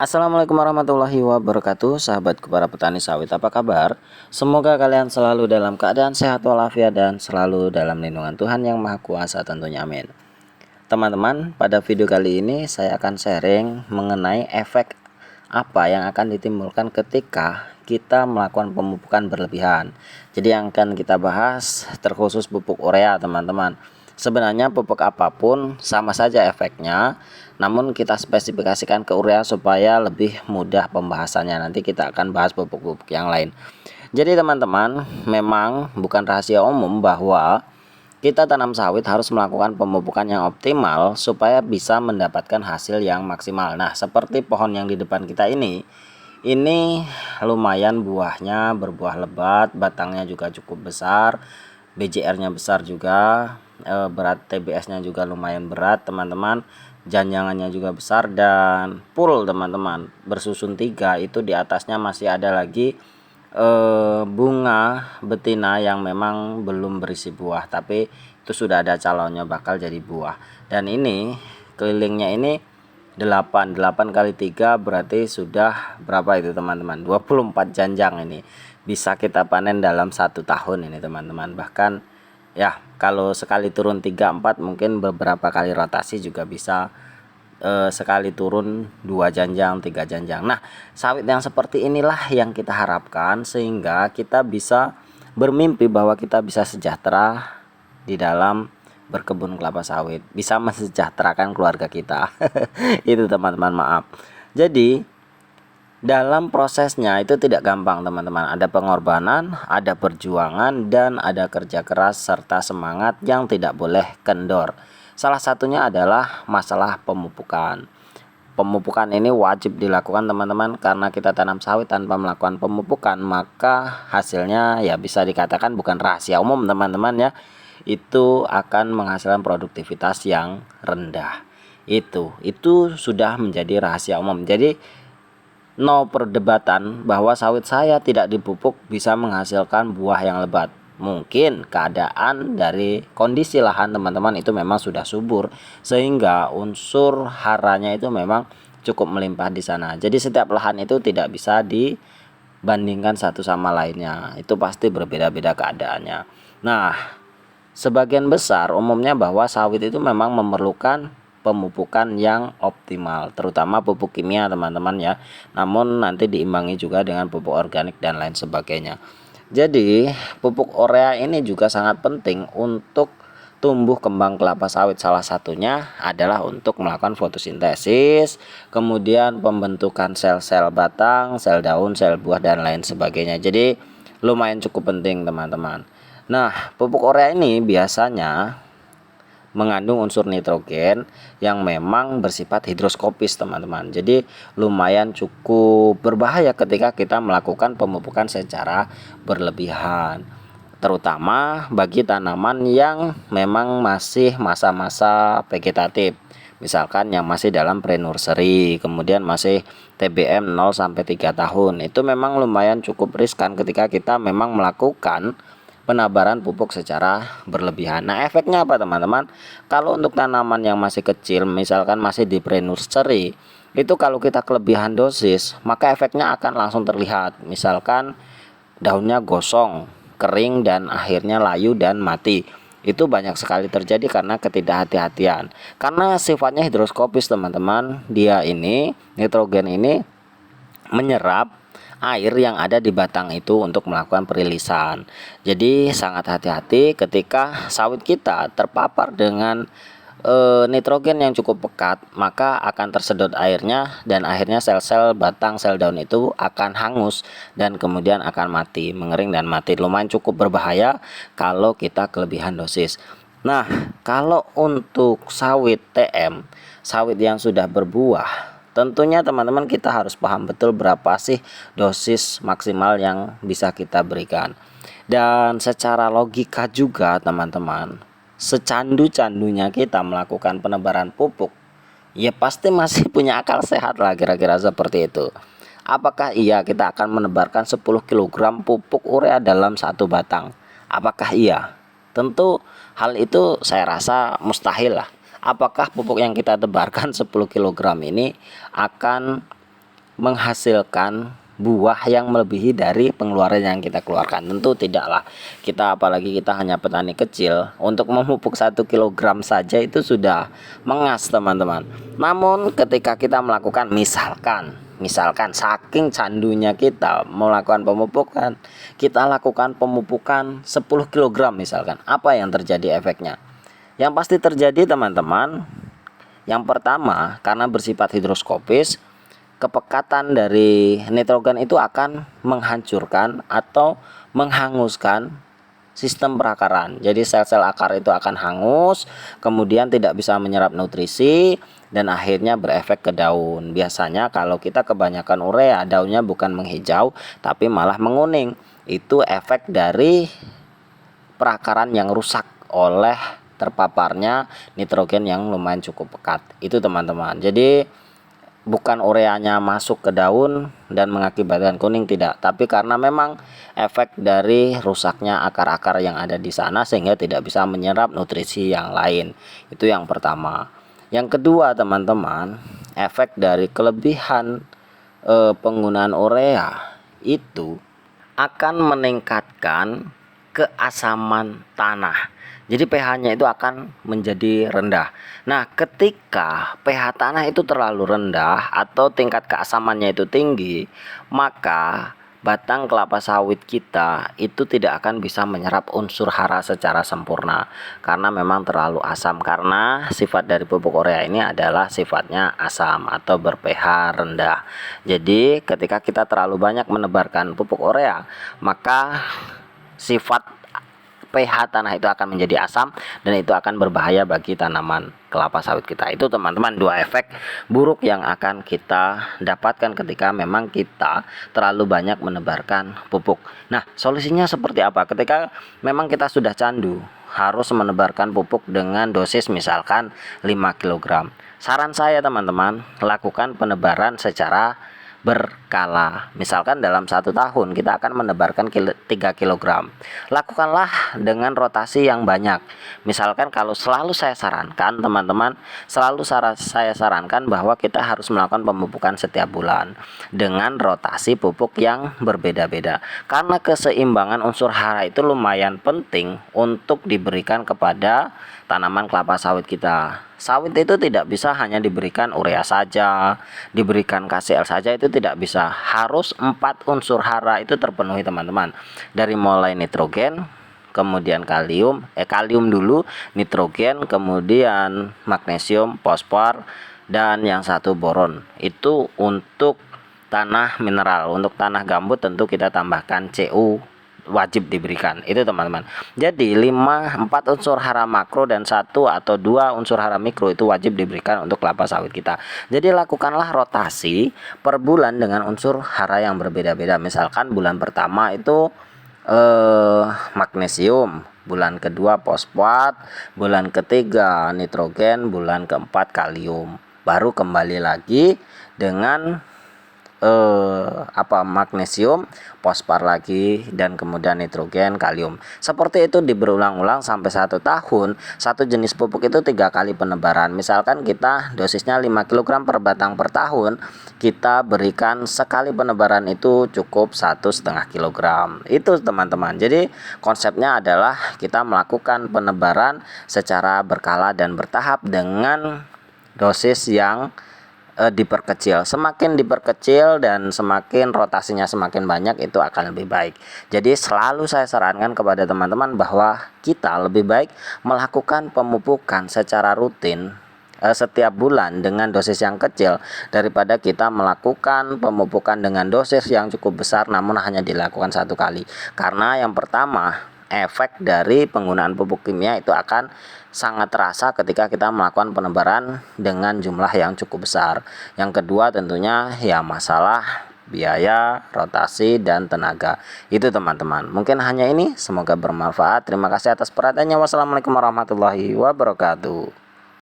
Assalamualaikum warahmatullahi wabarakatuh, sahabatku para petani sawit, apa kabar? Semoga kalian selalu dalam keadaan sehat walafiat dan selalu dalam lindungan Tuhan yang Maha Kuasa tentunya, amin. Teman-teman, pada video kali ini saya akan sharing mengenai efek apa yang akan ditimbulkan ketika kita melakukan pemupukan berlebihan. Jadi yang akan kita bahas terkhusus pupuk urea, teman-teman. Sebenarnya pupuk apapun sama saja efeknya, namun kita spesifikasikan ke urea supaya lebih mudah pembahasannya. Nanti kita akan bahas pupuk-pupuk yang lain. Jadi teman-teman, memang bukan rahasia umum bahwa kita tanam sawit harus melakukan pemupukan yang optimal supaya bisa mendapatkan hasil yang maksimal. Nah, seperti pohon yang di depan kita ini lumayan buahnya, berbuah lebat, batangnya juga cukup besar, BJR-nya besar juga, berat TBS-nya juga lumayan berat, teman-teman. Janjangannya juga besar dan full, teman-teman. Bersusun 3, itu di atasnya masih ada lagi bunga betina yang memang belum berisi buah, tapi itu sudah ada calonnya bakal jadi buah. Dan ini kelilingnya ini 8 kali 3 berarti sudah berapa itu, teman-teman? 24 janjang. Ini bisa kita panen dalam 1 tahun ini, teman-teman. Bahkan ya kalau sekali turun 3-4 mungkin beberapa kali rotasi juga bisa sekali turun 2 janjang 3 janjang. Nah, sawit yang seperti inilah yang kita harapkan sehingga kita bisa bermimpi bahwa kita bisa sejahtera di dalam berkebun kelapa sawit, bisa mensejahterakan keluarga kita. Itu, teman-teman, maaf. Jadi dalam prosesnya itu tidak gampang, teman-teman. Ada pengorbanan, ada perjuangan, dan ada kerja keras serta semangat yang tidak boleh kendor. Salah satunya adalah masalah pemupukan. Pemupukan ini wajib dilakukan, teman-teman, karena kita tanam sawit tanpa melakukan pemupukan maka hasilnya ya bisa dikatakan bukan rahasia umum, teman-teman ya. Itu akan menghasilkan produktivitas yang rendah. Itu sudah menjadi rahasia umum. Jadi no perdebatan bahwa sawit saya tidak dipupuk bisa menghasilkan buah yang lebat. Mungkin keadaan dari kondisi lahan teman-teman itu memang sudah subur sehingga unsur haranya itu memang cukup melimpah di sana. Jadi setiap lahan itu tidak bisa dibandingkan satu sama lainnya. Itu pasti berbeda-beda keadaannya. Nah, sebagian besar umumnya bahwa sawit itu memang memerlukan pemupukan yang optimal, terutama pupuk kimia, teman-teman ya. Namun nanti diimbangi juga dengan pupuk organik dan lain sebagainya. Jadi pupuk urea ini juga sangat penting untuk tumbuh kembang kelapa sawit. Salah satunya adalah untuk melakukan fotosintesis, kemudian pembentukan sel-sel batang, sel daun, sel buah, dan lain sebagainya. Jadi lumayan cukup penting, teman-teman. Nah, pupuk urea ini biasanya mengandung unsur nitrogen yang memang bersifat hidroskopis, teman-teman. Jadi lumayan cukup berbahaya ketika kita melakukan pemupukan secara berlebihan, terutama bagi tanaman yang memang masih masa-masa vegetatif. Misalkan yang masih dalam pre-nursery, kemudian masih TBM 0 sampai 3 tahun. Itu memang lumayan cukup riskan ketika kita memang melakukan penabaran pupuk secara berlebihan. Nah, efeknya apa, teman-teman? Kalau untuk tanaman yang masih kecil, misalkan masih di pre-nursery, itu kalau kita kelebihan dosis, maka efeknya akan langsung terlihat. Misalkan daunnya gosong, kering, dan akhirnya layu dan mati. Itu banyak sekali terjadi karena ketidakhati-hatian. Karena sifatnya hidroskopis, teman-teman, dia ini, nitrogen ini menyerap air yang ada di batang itu untuk melakukan perilisan. Jadi sangat hati-hati ketika sawit kita terpapar dengan nitrogen yang cukup pekat, maka akan tersedot airnya dan akhirnya sel-sel batang, sel daun itu akan hangus dan kemudian akan mati, mengering dan mati. Lumayan cukup berbahaya kalau kita kelebihan dosis. Nah, kalau untuk sawit TM, sawit yang sudah berbuah, tentunya teman-teman kita harus paham betul berapa sih dosis maksimal yang bisa kita berikan. Dan secara logika juga, teman-teman, secandu-candunya kita melakukan penebaran pupuk, ya pasti masih punya akal sehat lah, kira-kira seperti itu. Apakah iya kita akan menebarkan 10 kg pupuk urea dalam satu batang? Apakah iya? Tentu hal itu saya rasa mustahil lah. Apakah pupuk yang kita tebarkan 10 kg ini akan menghasilkan buah yang melebihi dari pengeluaran yang kita keluarkan? Tentu tidaklah. Kita apalagi kita hanya petani kecil, untuk memupuk 1 kilogram saja itu sudah mengas teman-teman. Namun ketika kita melakukan misalkan saking candunya kita melakukan pemupukan, kita lakukan pemupukan 10 kilogram misalkan, apa yang terjadi efeknya? Yang pasti terjadi teman-teman, yang pertama, karena bersifat hidroskopis, kepekatan dari nitrogen itu akan menghancurkan atau menghanguskan sistem perakaran. Jadi sel-sel akar itu akan hangus, kemudian tidak bisa menyerap nutrisi, dan akhirnya berefek ke daun. Biasanya kalau kita kebanyakan urea, daunnya bukan menghijau tapi malah menguning. Itu efek dari perakaran yang rusak oleh terpaparnya nitrogen yang lumayan cukup pekat. Itu teman-teman. Jadi bukan ureanya masuk ke daun dan mengakibatkan kuning, tidak, tapi karena memang efek dari rusaknya akar-akar yang ada di sana sehingga tidak bisa menyerap nutrisi yang lain. Itu yang pertama. Yang kedua teman-teman, efek dari kelebihan penggunaan urea itu akan meningkatkan keasaman tanah. Jadi pH-nya itu akan menjadi rendah. Nah, ketika pH tanah itu terlalu rendah atau tingkat keasamannya itu tinggi, maka batang kelapa sawit kita itu tidak akan bisa menyerap unsur hara secara sempurna karena memang terlalu asam, karena sifat dari pupuk urea ini adalah sifatnya asam atau ber-pH rendah. Jadi ketika kita terlalu banyak menebarkan pupuk urea, maka sifat pH tanah itu akan menjadi asam dan itu akan berbahaya bagi tanaman kelapa sawit kita. Itu teman-teman dua efek buruk yang akan kita dapatkan ketika memang kita terlalu banyak menebarkan pupuk. Nah, solusinya seperti apa? Ketika memang kita sudah candu harus menebarkan pupuk dengan dosis misalkan 5 kg. Saran saya teman-teman, lakukan penebaran secara berkala. Misalkan dalam 1 tahun kita akan menebarkan 3 kg. Lakukanlah dengan rotasi yang banyak. Misalkan kalau selalu saya sarankan teman-teman, saya sarankan bahwa kita harus melakukan pemupukan setiap bulan dengan rotasi pupuk yang berbeda-beda. Karena keseimbangan unsur hara itu lumayan penting untuk diberikan kepada tanaman kelapa sawit kita. Sawit itu tidak bisa hanya diberikan urea saja, diberikan KCl saja, itu tidak bisa. Harus 4 unsur hara itu terpenuhi teman-teman. Dari mulai nitrogen, kemudian kalium dulu, nitrogen, kemudian magnesium, fosfor, dan yang satu boron. Itu untuk tanah mineral. Untuk tanah gambut tentu kita tambahkan Cu, wajib diberikan. Itu teman-teman. Jadi 4 unsur hara makro dan 1 atau 2 unsur hara mikro itu wajib diberikan untuk kelapa sawit kita. Jadi lakukanlah rotasi per bulan dengan unsur hara yang berbeda-beda. Misalkan bulan pertama itu magnesium, bulan kedua fosfat, bulan ketiga nitrogen, bulan keempat kalium. Baru kembali lagi dengan magnesium, fosfor lagi, dan kemudian nitrogen, kalium. Seperti itu berulang-ulang sampai 1 tahun. Satu jenis pupuk itu 3 kali penebaran. Misalkan kita dosisnya 5 kg per batang per tahun, kita berikan sekali penebaran itu cukup 1,5 kg. Itu teman-teman. Jadi konsepnya adalah kita melakukan penebaran secara berkala dan bertahap dengan dosis yang diperkecil. Semakin diperkecil dan semakin rotasinya semakin banyak, itu akan lebih baik. Jadi selalu saya sarankan kepada teman-teman bahwa kita lebih baik melakukan pemupukan secara rutin setiap bulan dengan dosis yang kecil daripada kita melakukan pemupukan dengan dosis yang cukup besar namun hanya dilakukan 1 kali. Karena yang pertama, efek dari penggunaan pupuk kimia itu akan sangat terasa ketika kita melakukan penebaran dengan jumlah yang cukup besar. Yang kedua tentunya ya masalah biaya, rotasi, dan tenaga. Itu teman-teman. Mungkin hanya ini, semoga bermanfaat. Terima kasih atas perhatiannya. Wassalamualaikum warahmatullahi wabarakatuh.